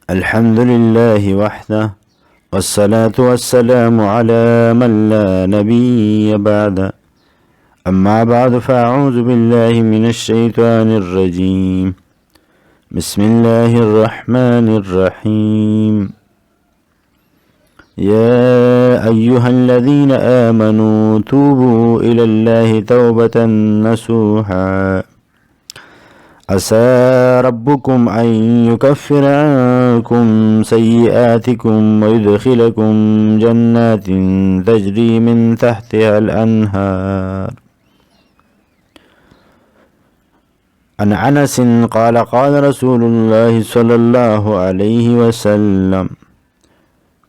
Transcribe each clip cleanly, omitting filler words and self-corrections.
الحمد لله وحده والصلاة والسلام على من لا نبي بعد أما بعد فأعوذ بالله من الشيطان الرجيم بسم الله الرحمن الرحيم يا أيها الذين آمنوا توبوا إلى الله توبة نصوحا عسى ربكم أن يكفر عنكم سيئاتكم ويدخلكم جنات تجري من تحتها الأنهار عن أنس قال قال رسول الله صلى الله عليه وسلم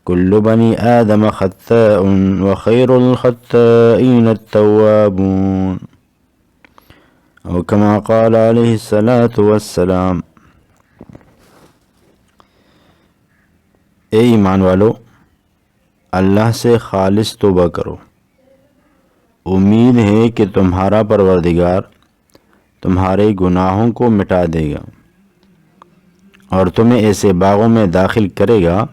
كل بني آدم خطاء وخير الخطائين التوابون اور کما قال علیہ الصلاۃ والسلام۔ اے ایمان والو، اللہ سے خالص توبہ کرو، امید ہے کہ تمہارا پروردگار تمہارے گناہوں کو مٹا دے گا اور تمہیں ایسے باغوں میں داخل کرے گا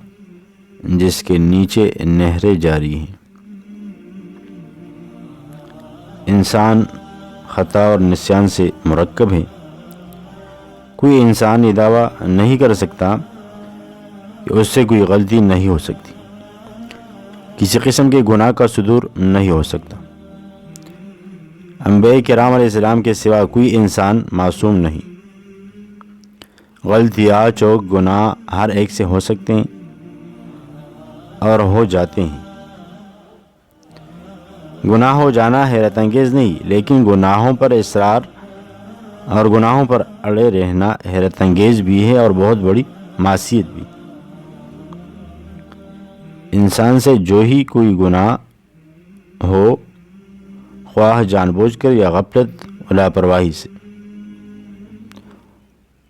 جس کے نیچے نہریں جاری ہیں۔ انسان خطا اور نسیان سے مرکب ہے۔ کوئی انسان یہ دعویٰ نہیں کر سکتا کہ اس سے کوئی غلطی نہیں ہو سکتی، کسی قسم کے گناہ کا صدور نہیں ہو سکتا۔ انبیاء کرام علیہ السلام کے سوا کوئی انسان معصوم نہیں۔ غلطیاں، چوک، گناہ ہر ایک سے ہو سکتے ہیں اور ہو جاتے ہیں۔ گناہ ہو جانا حیرت انگیز نہیں، لیکن گناہوں پر اصرار اور گناہوں پر اڑے رہنا حیرت انگیز بھی ہے اور بہت بڑی معصیت بھی۔ انسان سے جو ہی کوئی گناہ ہو، خواہ جان بوجھ کر یا غفلت و لاپرواہی سے،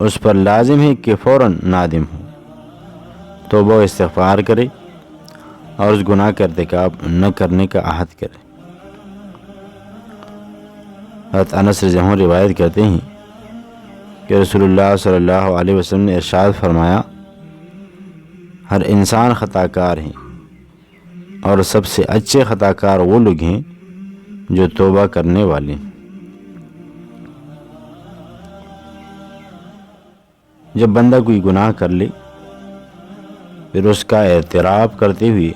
اس پر لازم ہے کہ فوراً نادم ہو، توبہ و استغفار کرے اور اس گناہ کا ارتکاب نہ کرنے کا عہد کرے۔ حضرت انس رضی اللہ عنہ روایت کرتے ہیں کہ رسول اللہ صلی اللہ علیہ وسلم نے ارشاد فرمایا، ہر انسان خطا کار ہیں اور سب سے اچھے خطا کار وہ لوگ ہیں جو توبہ کرنے والے ہیں۔ جب بندہ کوئی گناہ کر لے، پھر اس کا اعتراف کرتے ہوئے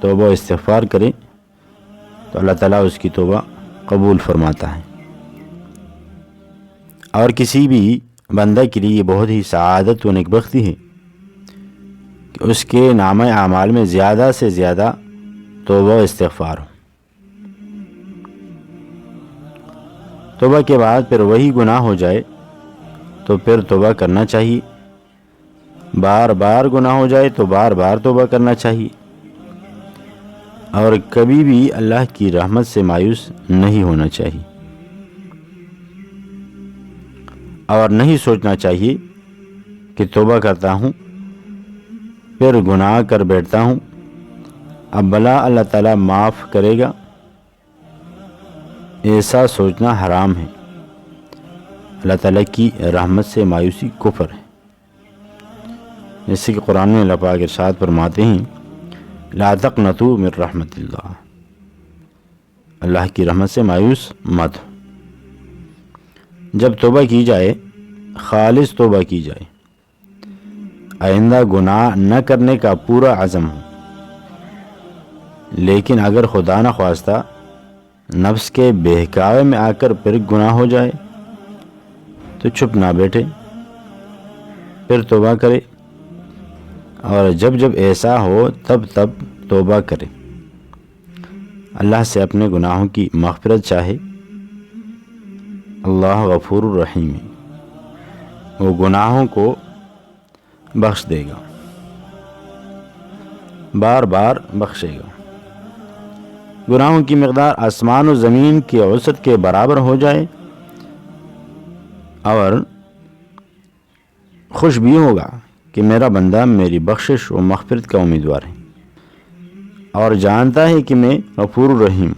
توبہ و استغفار کرے تو اللہ تعالیٰ اس کی توبہ قبول فرماتا ہے۔ اور کسی بھی بندہ کے لیے یہ بہت ہی سعادت و نیکبختی ہے کہ اس کے نامہ اعمال میں زیادہ سے زیادہ توبہ و استغفار ہو۔ توبہ کے بعد پھر وہی گناہ ہو جائے تو پھر توبہ کرنا چاہیے، بار بار گناہ ہو جائے تو بار بار توبہ کرنا چاہیے، اور کبھی بھی اللہ کی رحمت سے مایوس نہیں ہونا چاہیے، اور نہیں سوچنا چاہیے کہ توبہ کرتا ہوں پھر گناہ کر بیٹھتا ہوں، اب بھلا اللہ تعالیٰ معاف کرے گا۔ ایسا سوچنا حرام ہے۔ اللہ تعالیٰ کی رحمت سے مایوسی کفر ہے، جیسے کہ قرآن میں اللہ پاک ارشاد فرماتے ہیں، لا تقنطوا من رحمت اللہ، اللہ کی رحمت سے مایوس مت ہو۔ جب توبہ کی جائے، خالص توبہ کی جائے، آئندہ گناہ نہ کرنے کا پورا عزم ہو، لیکن اگر خدا نخواستہ نفس کے بہکاوے میں آ کر پھر گناہ ہو جائے تو چھپ نہ بیٹھے، پھر توبہ کرے، اور جب جب ایسا ہو تب تب توبہ کرے، اللہ سے اپنے گناہوں کی مغفرت چاہے۔ اللہ غفور الرحیم ہے، وہ گناہوں کو بخش دے گا، بار بار بخشے گا۔ گناہوں کی مقدار آسمان و زمین کی وسعت کے برابر ہو جائے اور خوش بھی ہوگا کہ میرا بندہ میری بخشش و مغفرت کا امیدوار ہے، اور جانتا ہے کہ میں غفور الرحیم،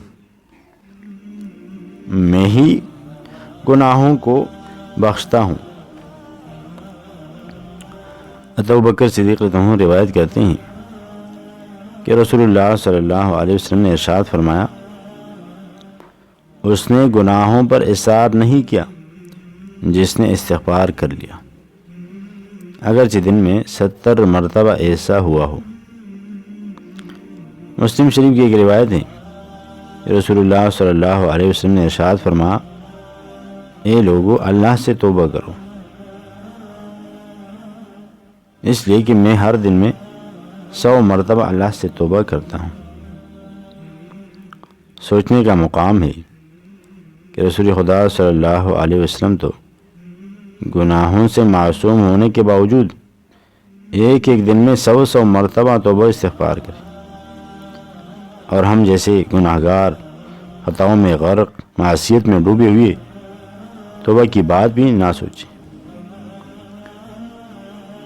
میں ہی گناہوں کو بخشتا ہوں۔ ابوبکر صدیق رضی اللہ عنہ روایت کرتے ہیں کہ رسول اللہ صلی اللہ علیہ وسلم نے ارشاد فرمایا، اس نے گناہوں پر اصرار نہیں کیا جس نے استغفار کر لیا، اگرچہ دن میں 70 مرتبہ ایسا ہوا ہو۔ مسلم شریف کی ایک روایت ہے کہ رسول اللہ صلی اللہ علیہ وسلم نے ارشاد فرمایا، اے لوگو اللہ سے توبہ کرو، اس لیے کہ میں ہر دن میں 100 مرتبہ اللہ سے توبہ کرتا ہوں۔ سوچنے کا مقام ہے کہ رسول خدا صلی اللہ علیہ وسلم تو گناہوں سے معصوم ہونے کے باوجود ایک دن میں 100 مرتبہ توبہ استغفار کرے، اور ہم جیسے گناہگار خطاؤں میں غرق، معصیت میں ڈوبے ہوئے توبہ کی بات بھی نہ سوچیں،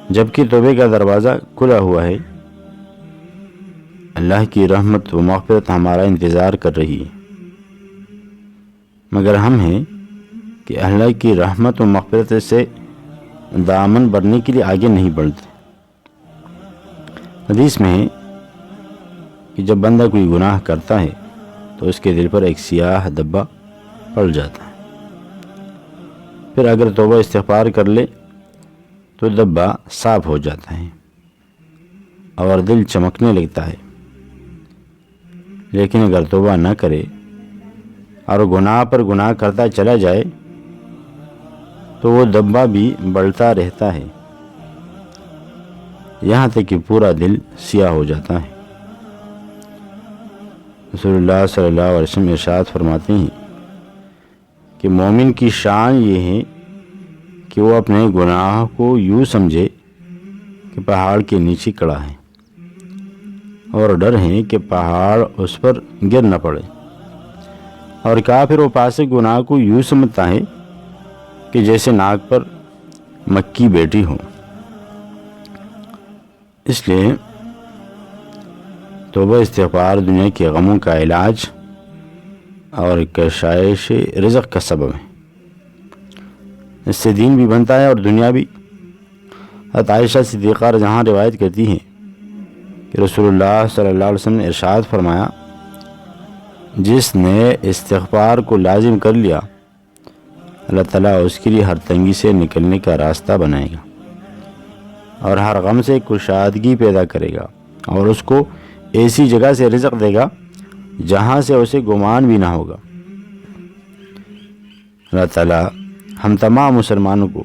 جبکہ توبے کا دروازہ کھلا ہوا ہے۔ اللہ کی رحمت و مغفرت ہمارا انتظار کر رہی ہے، مگر ہم ہیں کہ اللہ کی رحمت و مغفرت سے دامن بھرنے کے لیے آگے نہیں بڑھتے۔ حدیث میں ہے کہ جب بندہ کوئی گناہ کرتا ہے تو اس کے دل پر ایک سیاہ دبا پڑ جاتا ہے، پھر اگر توبہ استغفار کر لے تو دبا صاف ہو جاتا ہے اور دل چمکنے لگتا ہے، لیکن اگر توبہ نہ کرے اور گناہ پر گناہ کرتا چلا جائے تو وہ دبا بھی بڑھتا رہتا ہے، یہاں تک کہ پورا دل سیاہ ہو جاتا ہے۔ رسول اللہ صلی اللہ علیہ وسلم ارشاد فرماتے ہیں کہ مومن کی شان یہ ہے کہ وہ اپنے گناہ کو یوں سمجھے کہ پہاڑ کے نیچے کھڑا ہے، اور ڈر ہے کہ پہاڑ اس پر گر نہ پڑے، اور کافر و فاسق گناہ کو یوں سمجھتا ہے کہ جیسے ناک پر مکھی بیٹھی ہو۔ اس لیے توبہ استغفار دنیا کے غموں کا علاج اور کشائش رزق کا سبب ہے، اس سے دین بھی بنتا ہے اور دنیا بھی۔ حضرت عائشہ صدیقہ رضی اللہ عنہا روایت کرتی ہیں کہ رسول اللہ صلی اللہ علیہ وسلم نے ارشاد فرمایا، جس نے استغفار کو لازم کر لیا اللہ تعالیٰ اس کے لیے ہر تنگی سے نکلنے کا راستہ بنائے گا اور ہر غم سے کشادگی پیدا کرے گا، اور اس کو ایسی جگہ سے رزق دے گا جہاں سے اسے گمان بھی نہ ہوگا۔ اللہ تعالیٰ ہم تمام مسلمانوں کو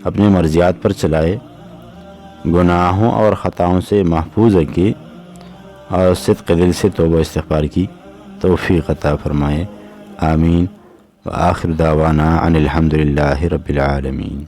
اپنے مرضیات پر چلائے، گناہوں اور خطاؤں سے محفوظ رکھے، اور صدق دل سے توبہ استغفار کی توفیق عطا فرمائے۔ آمین۔ وآخر دعوانا ان الحمد للہ رب العالمین۔